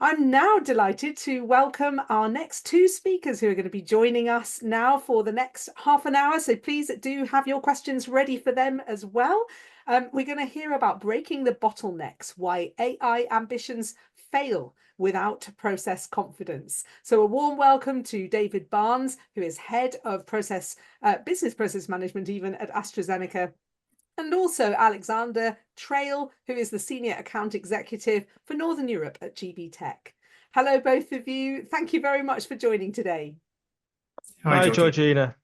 I'm now delighted to welcome our next two speakers who are going to be joining us now for the next half an hour. So please do have your questions ready for them as well. We're going to hear about breaking the bottlenecks, why AI ambitions fail without process confidence. So a warm welcome to David Barnes, who is head of business process management even at AstraZeneca, and also Alexander Trail, who is the Senior Account Executive for Northern Europe at GB Tech. Hello, both of you. Thank you very much for joining today. Hi, Georgina.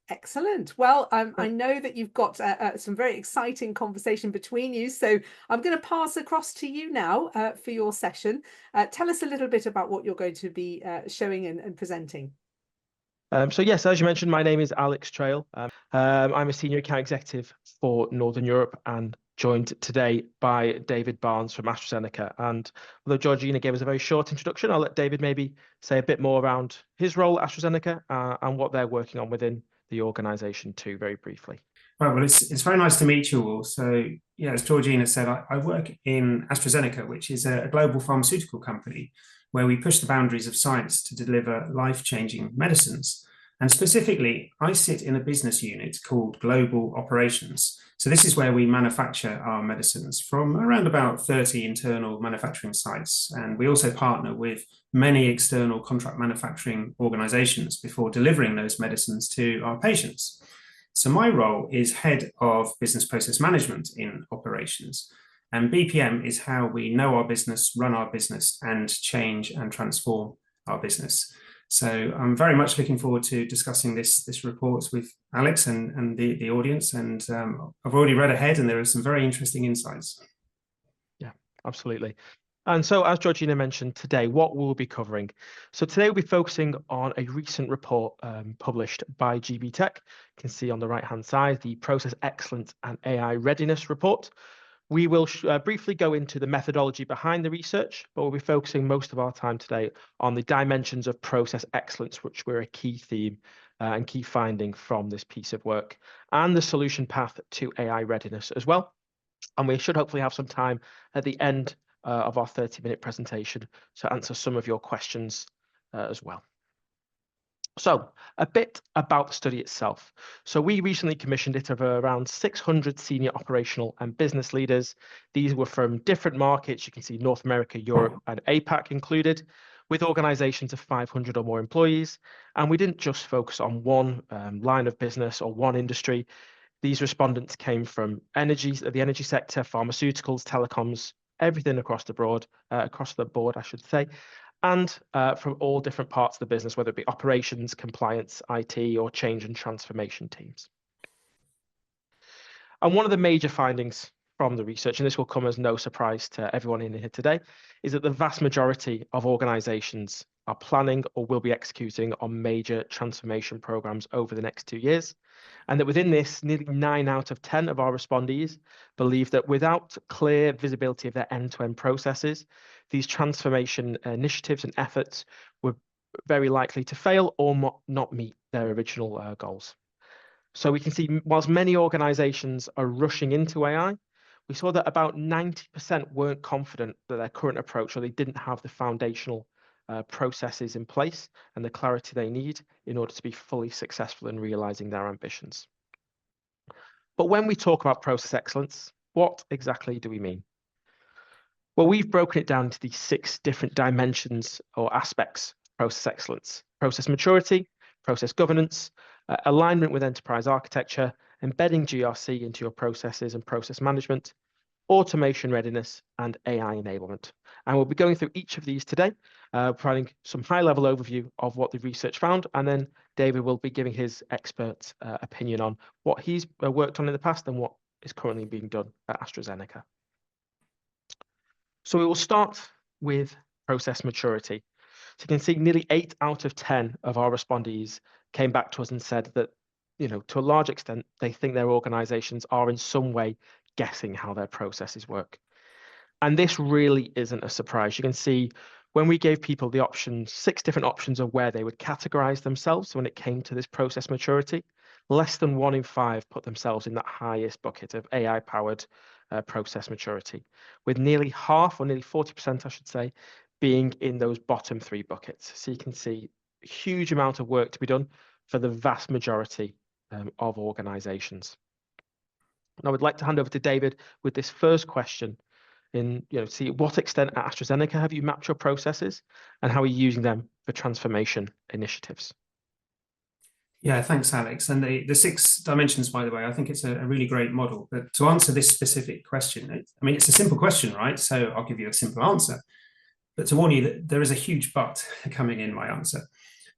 Excellent. Well, I know that you've got some very exciting conversation between you, so I'm going to pass across to you now for your session. Tell us a little bit about what you're going to be showing and presenting. So yes, as you mentioned, my name is Alex Trail. I'm a Senior Account Executive for Northern Europe and joined today by David Barnes from AstraZeneca. And although Georgina gave us a very short introduction, I'll let David maybe say a bit more around his role at AstraZeneca and what they're working on within the organisation too, very briefly. Right, well, it's very nice to meet you all. So, yeah, as Georgina said, I work in AstraZeneca, which is a global pharmaceutical company where we push the boundaries of science to deliver life-changing medicines. And specifically, I sit in a business unit called Global Operations. So this is where we manufacture our medicines from around about 30 internal manufacturing sites. And we also partner with many external contract manufacturing organizations before delivering those medicines to our patients. So my role is head of business process management in operations. And BPM is how we know our business, run our business, and change and transform our business. So I'm very much looking forward to discussing this report with Alex and the audience. And I've already read ahead, and there are some very interesting insights. Yeah, absolutely. And so, as Georgina mentioned today, what we'll be covering. So today we'll be focusing on a recent report published by GB Tech. You can see on the right-hand side, the Process Excellence and AI Readiness Report. We will briefly go into the methodology behind the research, but we'll be focusing most of our time today on the dimensions of process excellence, which were a key theme and key finding from this piece of work, and the solution path to AI readiness as well. And we should hopefully have some time at the end of our 30-minute presentation to answer some of your questions as well. So a bit about the study itself. So we recently commissioned it of around 600 senior operational and business leaders. These were from different markets. You can see North America, Europe, and APAC included, with organizations of 500 or more employees. And we didn't just focus on one line of business or one industry. These respondents came from the energy sector, pharmaceuticals, telecoms, everything across the board, I should say, and from all different parts of the business, whether it be operations, compliance, IT, or change and transformation teams. And one of the major findings from the research, and this will come as no surprise to everyone in here today, is that the vast majority of organizations are planning or will be executing on major transformation programs over the next 2 years. And that within this, nearly 9 out of 10 of our respondees believe that without clear visibility of their end-to-end processes, these transformation initiatives and efforts were very likely to fail or not meet their original goals. So we can see, whilst many organizations are rushing into AI, we saw that about 90% weren't confident that their current approach, or they didn't have the foundational processes in place and the clarity they need in order to be fully successful in realizing their ambitions. But when we talk about process excellence, what exactly do we mean? Well, we've broken it down into these 6 different dimensions or aspects of process excellence: process maturity, process governance, alignment with enterprise architecture, embedding GRC into your processes and process management, automation readiness, and AI enablement. And we'll be going through each of these today, providing some high-level overview of what the research found, and then David will be giving his expert opinion on what he's worked on in the past and what is currently being done at AstraZeneca. So we will start with process maturity. So you can see nearly 8 out of 10 of our respondees came back to us and said that, to a large extent, they think their organizations are in some way guessing how their processes work. And this really isn't a surprise. You can see when we gave people the options, 6 different options of where they would categorize themselves when it came to this process maturity, less than 1 in 5 put themselves in that highest bucket of AI-powered process maturity, with nearly half, or nearly 40%, I should say, being in those bottom 3 buckets. So you can see a huge amount of work to be done for the vast majority of organizations. And I would like to hand over to David with this first question in, see what extent at AstraZeneca have you mapped your processes and how are you using them for transformation initiatives? Yeah, thanks, Alex. And the 6 dimensions, by the way, I think it's a really great model. But to answer this specific question, I mean, it's a simple question, right? So I'll give you a simple answer. But to warn you that there is a huge but coming in my answer.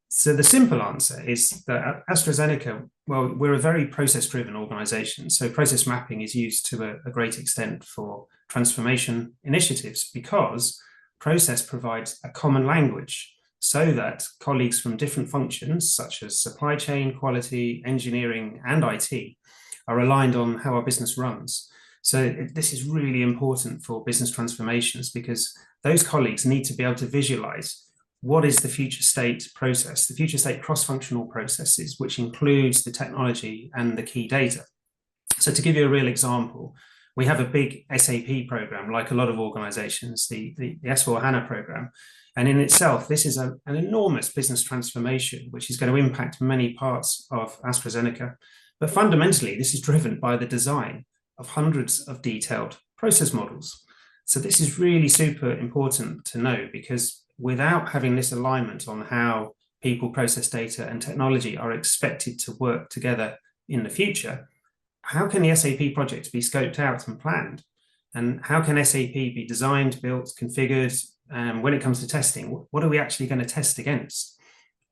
So the simple answer is that at AstraZeneca, well, we're a very process-driven organization. So process mapping is used to a great extent for transformation initiatives because process provides a common language so that colleagues from different functions, such as supply chain, quality, engineering, and IT, are aligned on how our business runs. So this is really important for business transformations because those colleagues need to be able to visualize what is the future state process, the future state cross-functional processes, which includes the technology and the key data. So to give you a real example, we have a big SAP program, like a lot of organizations, the S4HANA program. And in itself, this is an enormous business transformation, which is going to impact many parts of AstraZeneca. But fundamentally, this is driven by the design of hundreds of detailed process models. So this is really super important to know because without having this alignment on how people, process data, and technology are expected to work together in the future, how can the SAP project be scoped out and planned? And how can SAP be designed, built, configured? When it comes to testing, what are we actually going to test against?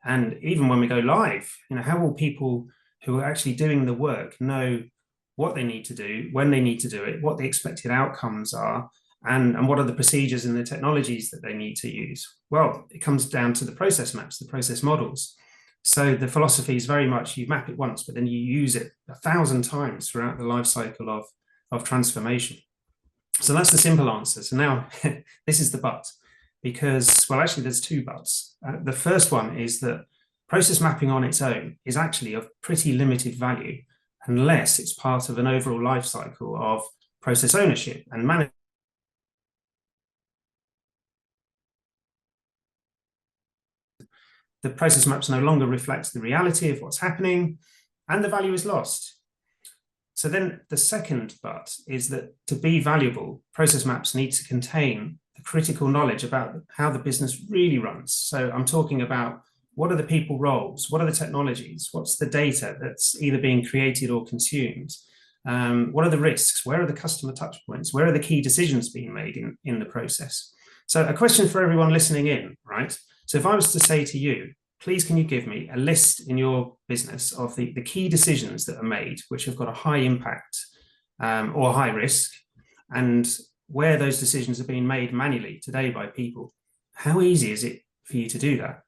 And even when we go live, how will people who are actually doing the work know what they need to do, when they need to do it, what the expected outcomes are, and what are the procedures and the technologies that they need to use? Well, it comes down to the process maps, the process models. So the philosophy is very much you map it once, but then you use it 1,000 times throughout the life cycle of transformation. So that's the simple answer. So now this is the but, because, well, actually there's 2 buts. The first one is that process mapping on its own is actually of pretty limited value unless it's part of an overall life cycle of process ownership and management. The process maps no longer reflect the reality of what's happening, and the value is lost. So then the second but is that to be valuable, process maps need to contain the critical knowledge about how the business really runs. So I'm talking about what are the people roles, what are the technologies, what's the data that's either being created or consumed, what are the risks, where are the customer touch points, where are the key decisions being made in the process. So a question for everyone listening in, right? So if I was to say to you, please can you give me a list in your business of the key decisions that are made, which have got a high impact or high risk, and where those decisions are being made manually today by people, how easy is it for you to do that?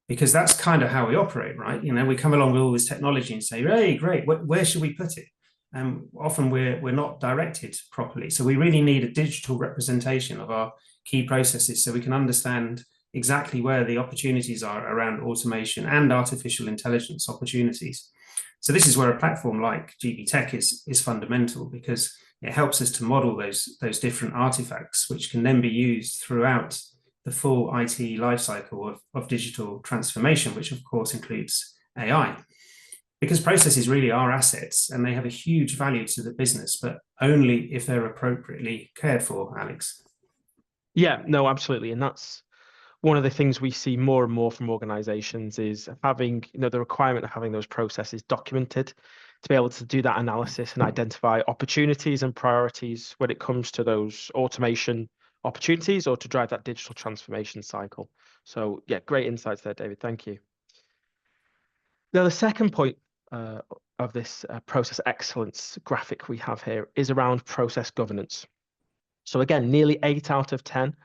Because that's kind of how we operate, right? We come along with all this technology and say, hey, great, where should we put it? And often we're not directed properly. So we really need a digital representation of our key processes so we can understand exactly where the opportunities are around automation and artificial intelligence opportunities. So this is where a platform like GB Tech is fundamental because it helps us to model those different artifacts, which can then be used throughout the full IT lifecycle of digital transformation, which of course includes AI. Because processes really are assets and they have a huge value to the business, but only if they're appropriately cared for, Alex. Yeah, no, absolutely. And that's one of the things we see more and more from organizations is having, the requirement of having those processes documented to be able to do that analysis and identify opportunities and priorities when it comes to those automation opportunities or to drive that digital transformation cycle. So yeah, great insights there, David. Thank you. Now, the second point of this process excellence graphic we have here is around process governance. So again, nearly 8 out of 10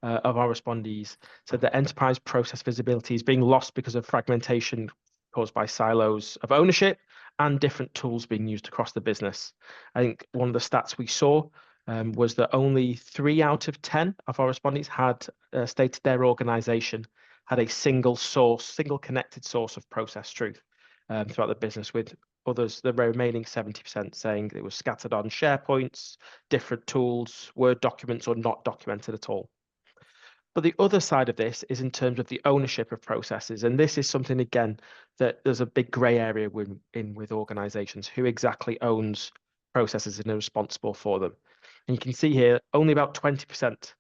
of our respondees said that enterprise process visibility is being lost because of fragmentation caused by silos of ownership and different tools being used across the business. I think one of the stats we saw was that only 3 out of 10 of our respondees had stated their organization had a single connected source of process truth throughout the business, with others, the remaining 70% saying it was scattered on SharePoints, different tools, Word documents, or not documented at all. But the other side of this is in terms of the ownership of processes. And this is something, again, that there's a big grey area with organizations. Who exactly owns processes and is responsible for them? And you can see here, only about 20%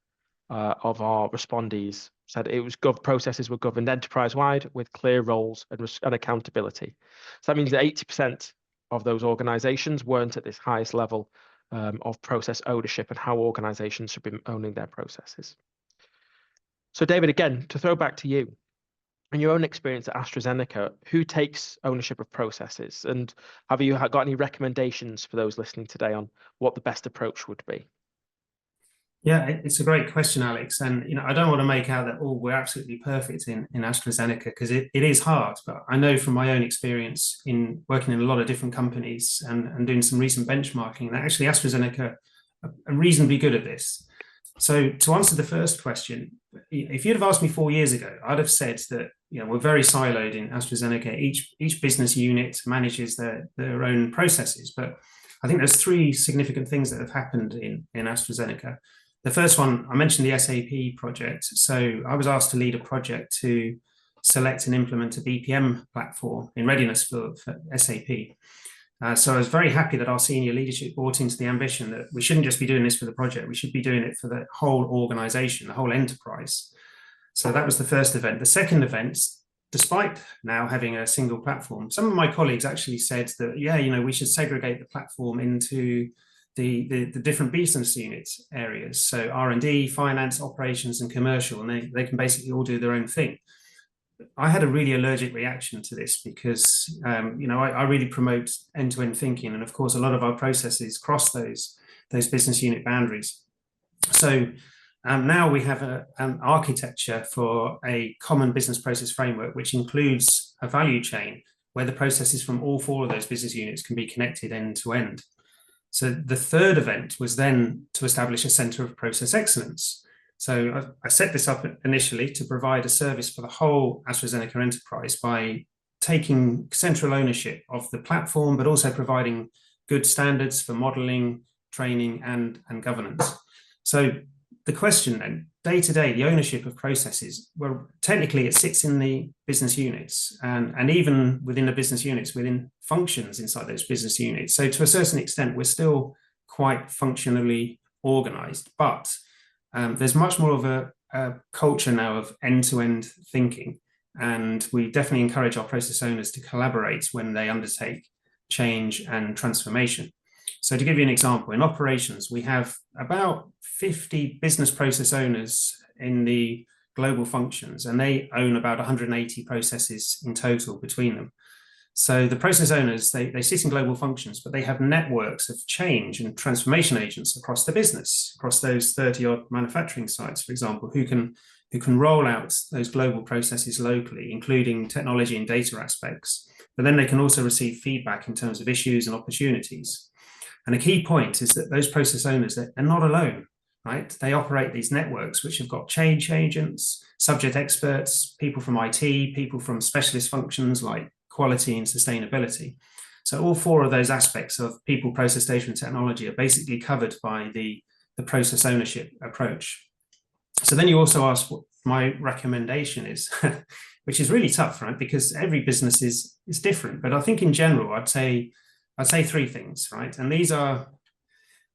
of our respondees said it was processes were governed enterprise-wide with clear roles and accountability. So that means that 80% of those organizations weren't at this highest level of process ownership and how organizations should be owning their processes. So David, again, to throw back to you, in your own experience at AstraZeneca, who takes ownership of processes? And have you got any recommendations for those listening today on what the best approach would be? Yeah, it's a great question, Alex. And I don't want to make out that we're absolutely perfect in AstraZeneca, because it is hard. But I know from my own experience in working in a lot of different companies and doing some recent benchmarking that actually AstraZeneca are reasonably good at this. So to answer the first question, if you'd have asked me 4 years ago, I'd have said that we're very siloed in AstraZeneca. Each business unit manages their own processes. But I think there's 3 significant things that have happened in AstraZeneca. The first one, I mentioned the SAP project. So I was asked to lead a project to select and implement a BPM platform in readiness for SAP. So I was very happy that our senior leadership bought into the ambition that we shouldn't just be doing this for the project, we should be doing it for the whole organization, the whole enterprise. So that was the first event. The second event, despite now having a single platform, some of my colleagues actually said that, we should segregate the platform into the different business units areas. So R&D, finance, operations, and commercial, and they can basically all do their own thing. I had a really allergic reaction to this because, I really promote end-to-end thinking. And of course, a lot of our processes cross those business unit boundaries. So now we have an architecture for a common business process framework, which includes a value chain where the processes from all 4 of those business units can be connected end to end. So the third event was then to establish a center of process excellence. So I set this up initially to provide a service for the whole AstraZeneca enterprise by taking central ownership of the platform, but also providing good standards for modeling, training, and governance. So the question then, day to day, the ownership of processes, well, technically it sits in the business units and even within the business units, within functions inside those business units. So to a certain extent, we're still quite functionally organized, but there's much more of a culture now of end-to-end thinking. And we definitely encourage our process owners to collaborate when they undertake change and transformation. So to give you an example, in operations, we have about 50 business process owners in the global functions, and they own about 180 processes in total between them. So the process owners, they sit in global functions, but they have networks of change and transformation agents across the business, across those 30-odd manufacturing sites, for example, who can roll out those global processes locally, including technology and data aspects. But then they can also receive feedback in terms of issues and opportunities. And a key point is that those process owners, they're not alone, right? They operate these networks, which have got change agents, subject experts, people from IT, people from specialist functions like quality and sustainability. So all 4 of those aspects of people, process, data, and technology are basically covered by the process ownership approach. So then you also asked what my recommendation is, which is really tough, right? Because every business is different. But I think in general, I'd say 3 things, right? And these are,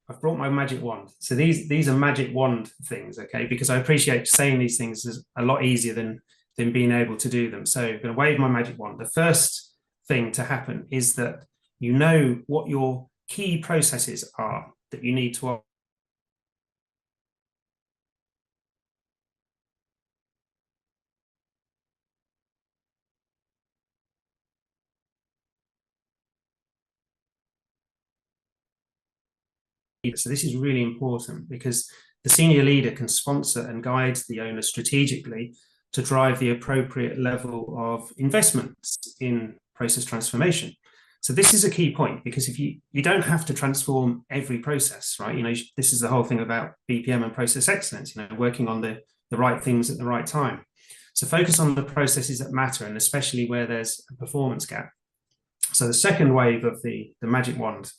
I've brought my magic wand. So these are magic wand things, okay? Because I appreciate saying these things is a lot easier than being able to do them. So I'm going to wave my magic wand. The first thing to happen is that you know what your key processes are that you need to So this is really important because the senior leader can sponsor and guide the owner strategically to drive the appropriate level of investments in process transformation. So this is a key point because if you don't have to transform every process, right? This is the whole thing about BPM and process excellence, working on the right things at the right time. So focus on the processes that matter, and especially where there's a performance gap. So the second wave of the magic wand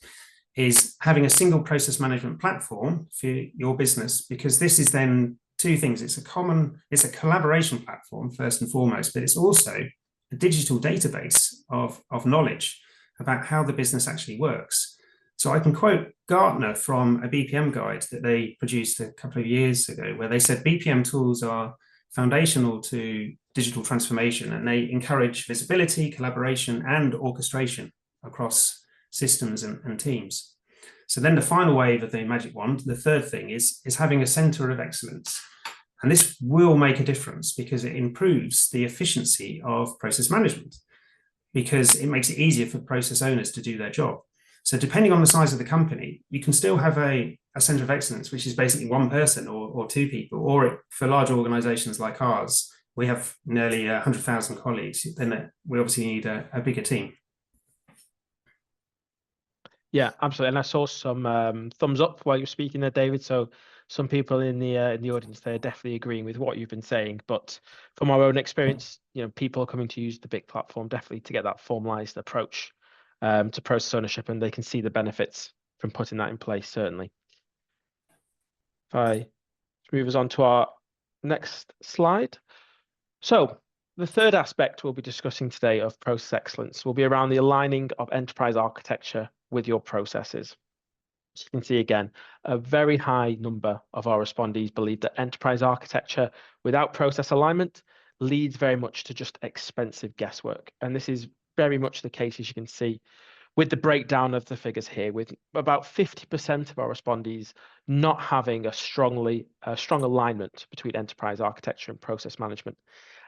is having a single process management platform for your business, because this is then two things. It's a collaboration platform first and foremost, but it's also a digital database of knowledge about how the business actually works. So I can quote Gartner from a BPM guide that they produced a couple of years ago, where they said BPM tools are foundational to digital transformation, and they encourage visibility, collaboration, and orchestration across systems and teams. So then the final wave of the magic wand, the third thing is having a center of excellence. And this will make a difference because it improves the efficiency of process management, because it makes it easier for process owners to do their job. So depending on the size of the company, you can still have a center of excellence, which is basically one person or two people, or for large organizations like ours, we have nearly 100,000 colleagues, then we obviously need a bigger team. Yeah, absolutely. And I saw some thumbs up while you were speaking there, David. So some people in the audience there are definitely agreeing with what you've been saying. But from our own experience, people are coming to use the big platform definitely to get that formalized approach to process ownership, and they can see the benefits from putting that in place, certainly. If I move us on to our next slide. So the third aspect we'll be discussing today of process excellence will be around the aligning of enterprise architecture with your processes. As you can see again, a very high number of our respondees believe that enterprise architecture without process alignment leads very much to just expensive guesswork. And this is very much the case, as you can see, with the breakdown of the figures here, with about 50% of our respondees not having a strong alignment between enterprise architecture and process management.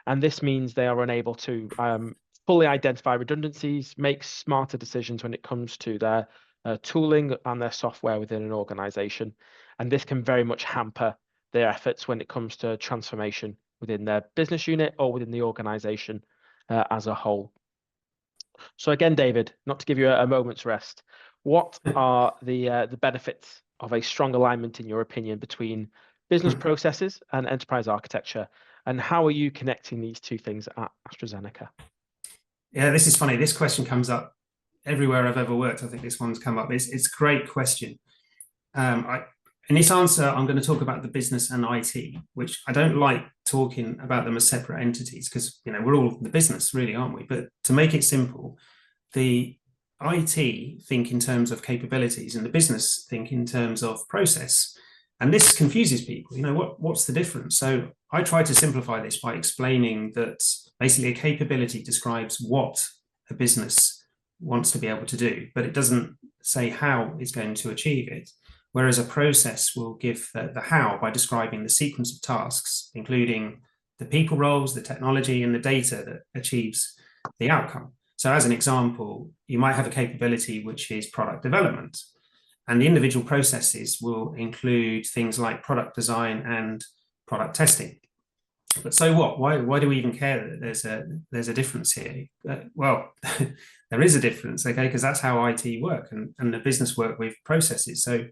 And this means they are unable to fully identify redundancies, make smarter decisions when it comes to their tooling and their software within an organization. And this can very much hamper their efforts when it comes to transformation within their business unit or within the organization as a whole. So again, David, not to give you a moment's rest, what are the benefits of a strong alignment, in your opinion, between business processes and enterprise architecture? And how are you connecting these two things at AstraZeneca? Yeah, this is funny. This question comes up everywhere I've ever worked. I think this one's come up. It's a great question. In this answer, I'm going to talk about the business and IT, which I don't like talking about them as separate entities because, we're all the business, really, aren't we? But to make it simple, the IT think in terms of capabilities and the business think in terms of process. And this confuses people. What's the difference? So I try to simplify this by explaining that basically a capability describes what a business wants to be able to do, but it doesn't say how it's going to achieve it. Whereas a process will give the how by describing the sequence of tasks, including the people roles, the technology, and the data that achieves the outcome. So as an example, you might have a capability which is product development, and the individual processes will include things like product design and product testing. But so what? Why do we even care that there's a difference here? Well, there is a difference, okay, because that's how IT work and the business work with processes. So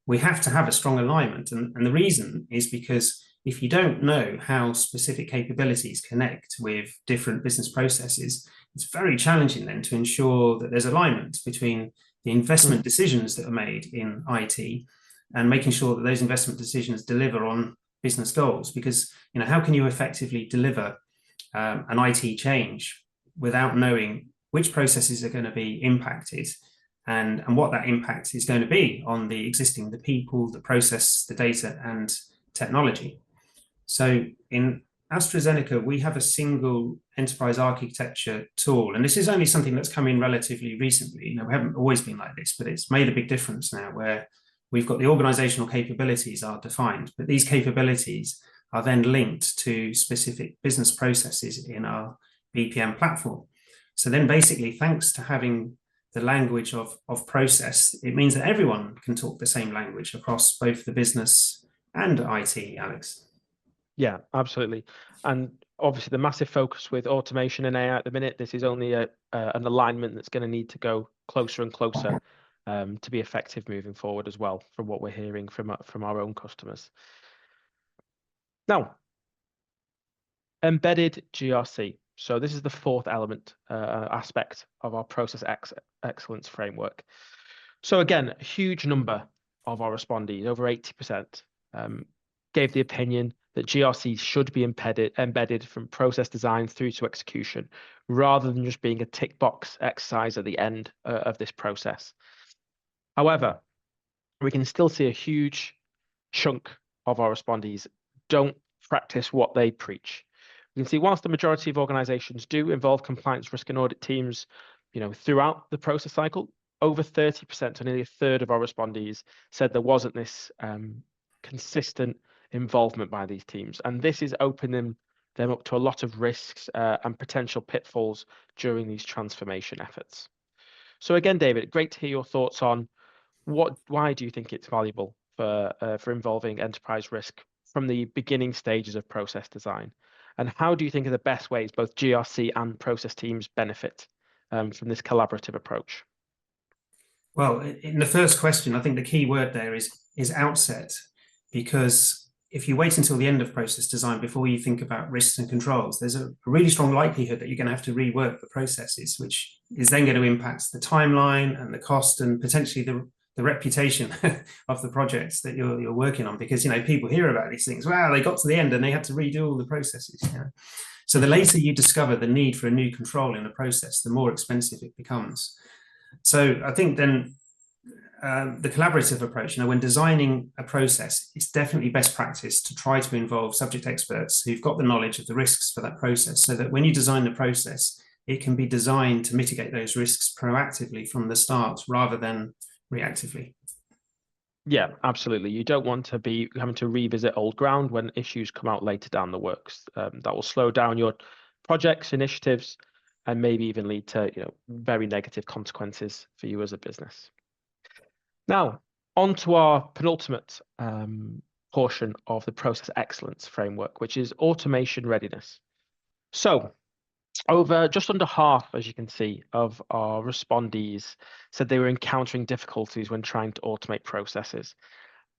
we have to have a strong alignment. And the reason is because if you don't know how specific capabilities connect with different business processes, it's very challenging then to ensure that there's alignment between the investment decisions that are made in IT and making sure that those investment decisions deliver on business goals. Because, how can you effectively deliver an IT change without knowing which processes are going to be impacted and what that impact is going to be on the people, the process, the data, and technology. So in AstraZeneca, we have a single enterprise architecture tool, and this is only something that's come in relatively recently. We haven't always been like this, but it's made a big difference now, where we've got the organizational capabilities are defined, but these capabilities are then linked to specific business processes in our BPM platform. So then basically, thanks to having the language of process, it means that everyone can talk the same language across both the business and IT, Alex. Yeah, absolutely. And obviously the massive focus with automation and AI at the minute, this is only an alignment that's going to need to go closer and closer to be effective moving forward as well, from what we're hearing from our own customers. Now, embedded GRC. So this is the fourth element aspect of our process excellence framework. So again, a huge number of our respondees, over 80%, gave the opinion that GRC should be embedded from process design through to execution, rather than just being a tick box exercise at the end of this process. However, we can still see a huge chunk of our respondees don't practice what they preach. We can see whilst the majority of organizations do involve compliance, risk and audit teams, throughout the process cycle, over 30%, or nearly a third of our respondees said there wasn't this consistent involvement by these teams. And this is opening them up to a lot of risks and potential pitfalls during these transformation efforts. So again, David, great to hear your thoughts on why do you think it's valuable for involving enterprise risk from the beginning stages of process design? And how do you think are the best ways both GRC and process teams benefit from this collaborative approach? Well, in the first question, I think the key word there is outset, because if you wait until the end of process design before you think about risks and controls, there's a really strong likelihood that you're going to have to rework the processes, which is then going to impact the timeline and the cost and potentially the reputation of the projects that you're working on, because people hear about these things. Wow, they got to the end and they had to redo all the processes. So the later you discover the need for a new control in the process, the more expensive it becomes. So I think then the collaborative approach, when designing a process, it's definitely best practice to try to involve subject experts who've got the knowledge of the risks for that process, so that when you design the process, it can be designed to mitigate those risks proactively from the start rather than reactively. Yeah, absolutely. You don't want to be having to revisit old ground when issues come out later down the works. That will slow down your projects, initiatives, and maybe even lead to very negative consequences for you as a business. Now, on to our penultimate portion of the process excellence framework, which is automation readiness. So just under half, as you can see, of our respondees said they were encountering difficulties when trying to automate processes.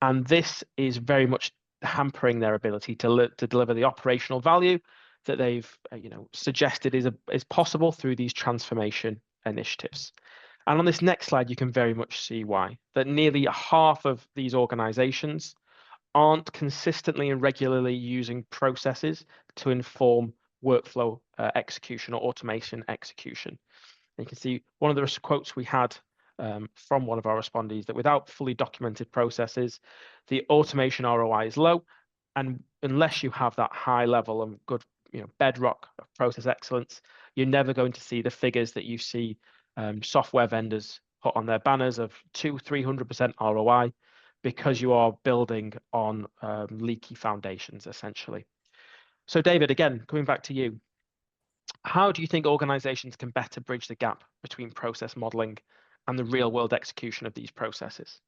And this is very much hampering their ability to deliver the operational value that they've suggested is possible through these transformation initiatives. And on this next slide, you can very much see why. That nearly half of these organizations aren't consistently and regularly using processes to inform workflow execution or automation execution. And you can see one of the quotes we had from one of our respondees, that without fully documented processes, the automation ROI is low. And unless you have that high level of good bedrock of process excellence, you're never going to see the figures that you see software vendors put on their banners of 200-300% ROI, because you are building on leaky foundations, essentially. So David, again, coming back to you, how do you think organizations can better bridge the gap between process modeling and the real world execution of these processes?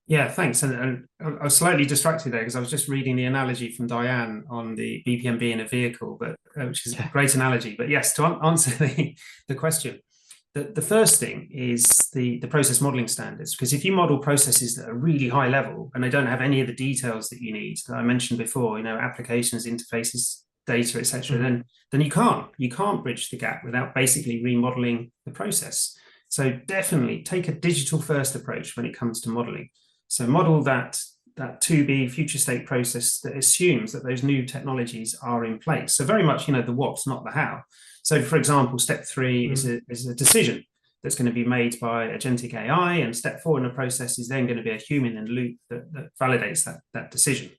Yeah, thanks. And I was slightly distracted there because I was just reading the analogy from Diane on the BPM being a vehicle, but which is a great analogy. But yes, to answer the question, the first thing is the process modeling standards, because if you model processes that are really high level and they don't have any of the details that you need that I mentioned before, applications, interfaces, data, etc., then you can't bridge the gap without basically remodeling the process. So definitely take a digital first approach when it comes to modeling. So model that to-be future state process that assumes that those new technologies are in place. So very much, the what, not the how. So for example, step 3 is a decision that's going to be made by agentic AI, and step 4 in the process is then going to be a human in the loop that validates that decision.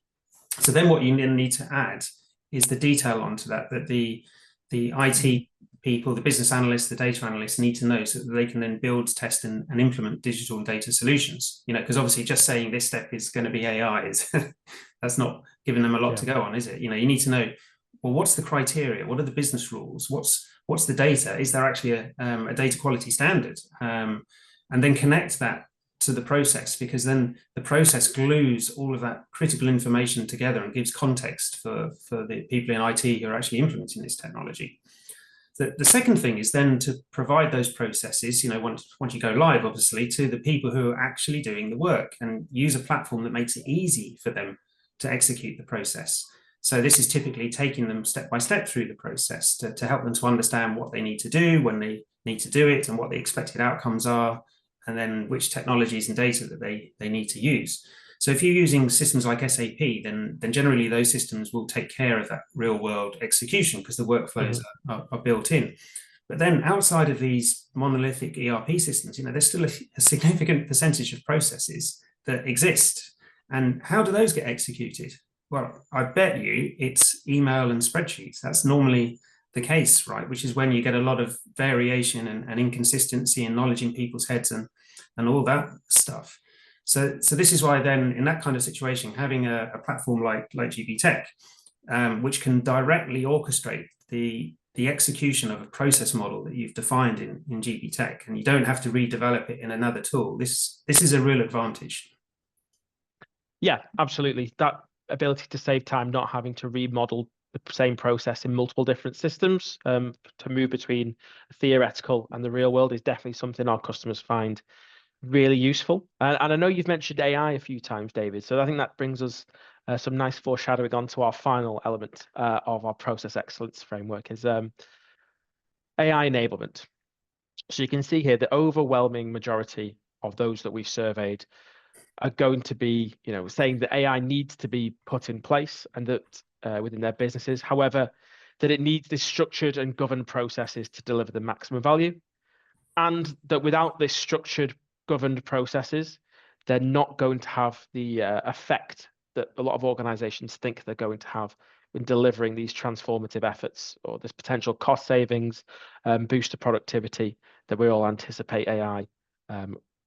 So then what you need to add is the detail onto that the IT people, the business analysts, the data analysts need to know, so that they can then build, test, and implement digital data solutions. Because obviously just saying this step is going to be AI is that's not giving them a lot to go on, is it? You need to know, well, what's the criteria? What are the business rules? What's the data? Is there actually a data quality standard? And then connect that to the process, because then the process glues all of that critical information together and gives context for the people in IT who are actually implementing this technology. The second thing is then to provide those processes, once you go live, obviously, to the people who are actually doing the work, and use a platform that makes it easy for them to execute the process. So this is typically taking them step by step through the process to help them to understand what they need to do, when they need to do it, and what the expected outcomes are, and then which technologies and data that they need to use. So if you're using systems like SAP, then generally those systems will take care of that real world execution because the workflows are built in. But then outside of these monolithic ERP systems, there's still a significant percentage of processes that exist. And how do those get executed? Well, I bet you it's email and spreadsheets. That's normally the case, right? Which is when you get a lot of variation and inconsistency and knowledge in people's heads and all that stuff. So this is why then in that kind of situation, having a platform like GB Tech, which can directly orchestrate the execution of a process model that you've defined in GB Tech, and you don't have to redevelop it in another tool. This is a real advantage. Yeah, absolutely. That ability to save time, not having to remodel the same process in multiple different systems, to move between theoretical and the real world, is definitely something our customers find really useful. And I know you've mentioned AI a few times, David, so I think that brings us some nice foreshadowing onto our final element of our process excellence framework, is AI enablement. So you can see here the overwhelming majority of those that we've surveyed are going to be, saying that AI needs to be put in place and that within their businesses. However, that it needs this structured and governed processes to deliver the maximum value, and that without this structured, governed processes, they're not going to have the effect that a lot of organizations think they're going to have in delivering these transformative efforts or this potential cost savings, boost to productivity that we all anticipate AI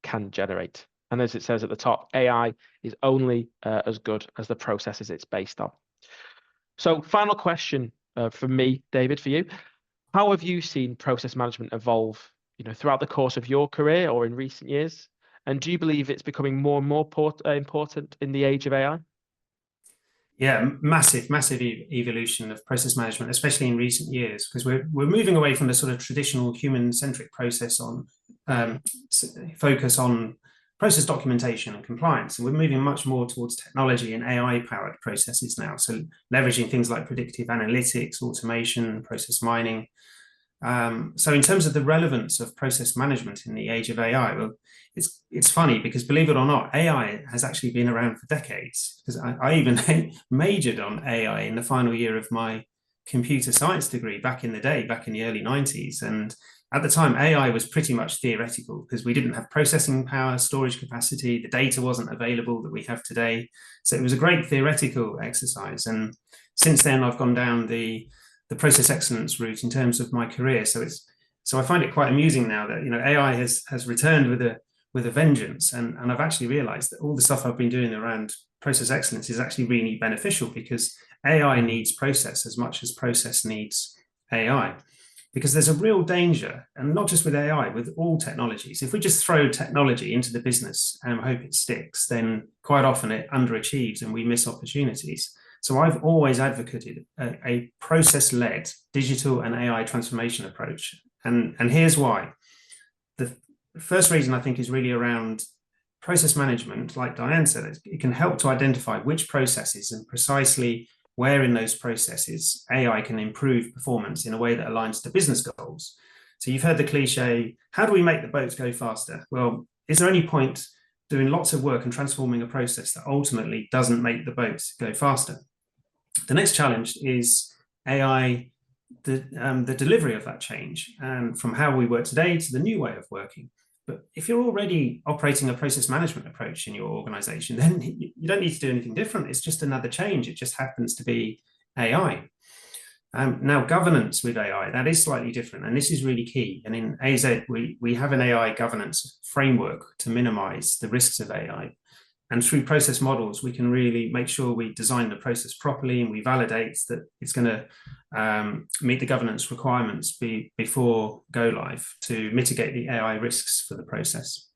can generate. And as it says at the top, AI is only as good as the processes it's based on. So final question from me, David, for you. How have you seen process management evolve, throughout the course of your career or in recent years? And do you believe it's becoming more and more important in the age of AI? Yeah, massive evolution of process management, especially in recent years, because we're moving away from the sort of traditional human-centric process on focus on process documentation and compliance, and we're moving much more towards technology and AI-powered processes now. So leveraging things like predictive analytics, automation, process mining. So in terms of the relevance of process management in the age of AI, well, it's funny because, believe it or not, AI has actually been around for decades. Because I even majored on AI in the final year of my computer science degree back in the day, back in the early 90s. And at the time, AI was pretty much theoretical because we didn't have processing power, storage capacity, the data wasn't available that we have today. So it was a great theoretical exercise. And since then, I've gone down the process excellence route in terms of my career. So I find it quite amusing now that AI has returned with a vengeance, and I've actually realized that all the stuff I've been doing around process excellence is actually really beneficial, because AI needs process as much as process needs AI. Because there's a real danger, and not just with AI, with all technologies. If we just throw technology into the business and hope it sticks, then quite often it underachieves and we miss opportunities. So I've always advocated a process-led digital and AI transformation approach. And here's why. The first reason I think is really around process management. Like Diane said, it can help to identify which processes and precisely where in those processes AI can improve performance in a way that aligns to business goals. So you've heard the cliche, how do we make the boats go faster? Well, is there any point doing lots of work and transforming a process that ultimately doesn't make the boats go faster? The next challenge is AI, the delivery of that change, and from how we work today to the new way of working. But if you're already operating a process management approach in your organization, then you don't need to do anything different. It's just another change. It just happens to be AI. Now, governance with AI, that is slightly different. And this is really key. And in AZ, we have an AI governance framework to minimize the risks of AI. And through process models, we can really make sure we design the process properly and we validate that it's going to meet the governance requirements before go live to mitigate the AI risks for the process.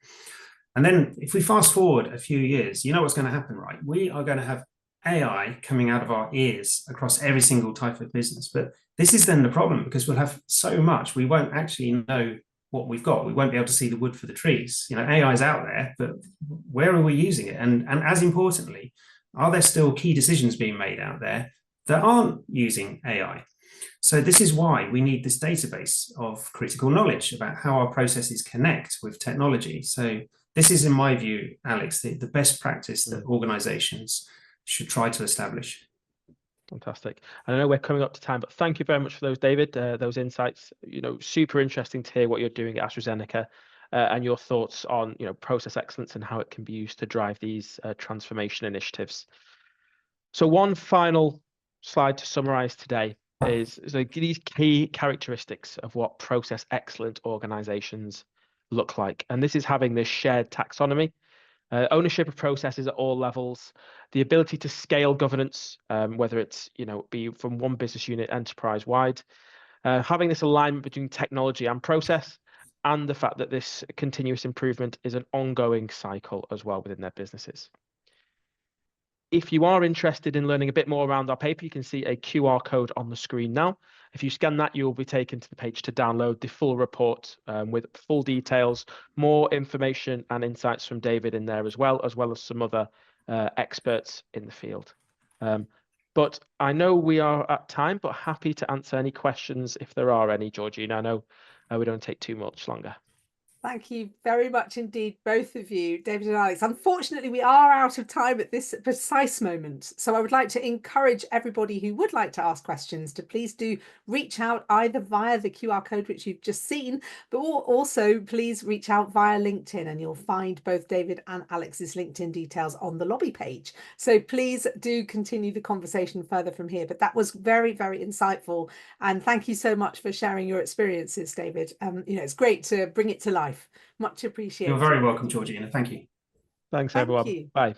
And then if we fast forward a few years, you know what's going to happen, right? We are going to have AI coming out of our ears across every single type of business. But this is then the problem, because we'll have so much, we won't actually know what we've got. We won't be able to see the wood for the trees. AI is out there, but where are we using it? And as importantly, are there still key decisions being made out there that aren't using AI? So this is why we need this database of critical knowledge about how our processes connect with technology. So this is, in my view, Alex, the best practice that organizations should try to establish. Fantastic. And I know we're coming up to time, but thank you very much for those, David, those insights. Super interesting to hear what you're doing at AstraZeneca and your thoughts on, process excellence and how it can be used to drive these transformation initiatives. So one final slide to summarize today is these key characteristics of what process excellent organizations look like. And this is having this shared taxonomy, ownership of processes at all levels, the ability to scale governance, whether it's be from one business unit enterprise wide, having this alignment between technology and process, and the fact that this continuous improvement is an ongoing cycle as well within their businesses. If you are interested in learning a bit more around our paper, you can see a QR code on the screen now. If you scan that, you will be taken to the page to download the full report with full details, more information and insights from David in there as well as some other experts in the field. But I know we are at time, but happy to answer any questions if there are any, Georgina. I know we don't take too much longer. Thank you very much indeed, both of you, David and Alex. Unfortunately, we are out of time at this precise moment. So I would like to encourage everybody who would like to ask questions to please do reach out either via the QR code, which you've just seen, but also please reach out via LinkedIn, and you'll find both David and Alex's LinkedIn details on the lobby page. So please do continue the conversation further from here. But that was very, very insightful. And thank you so much for sharing your experiences, David. It's great to bring it to life. Much appreciated. You're very welcome, Georgina. Thank you. Thanks, everyone. Thank you. Bye.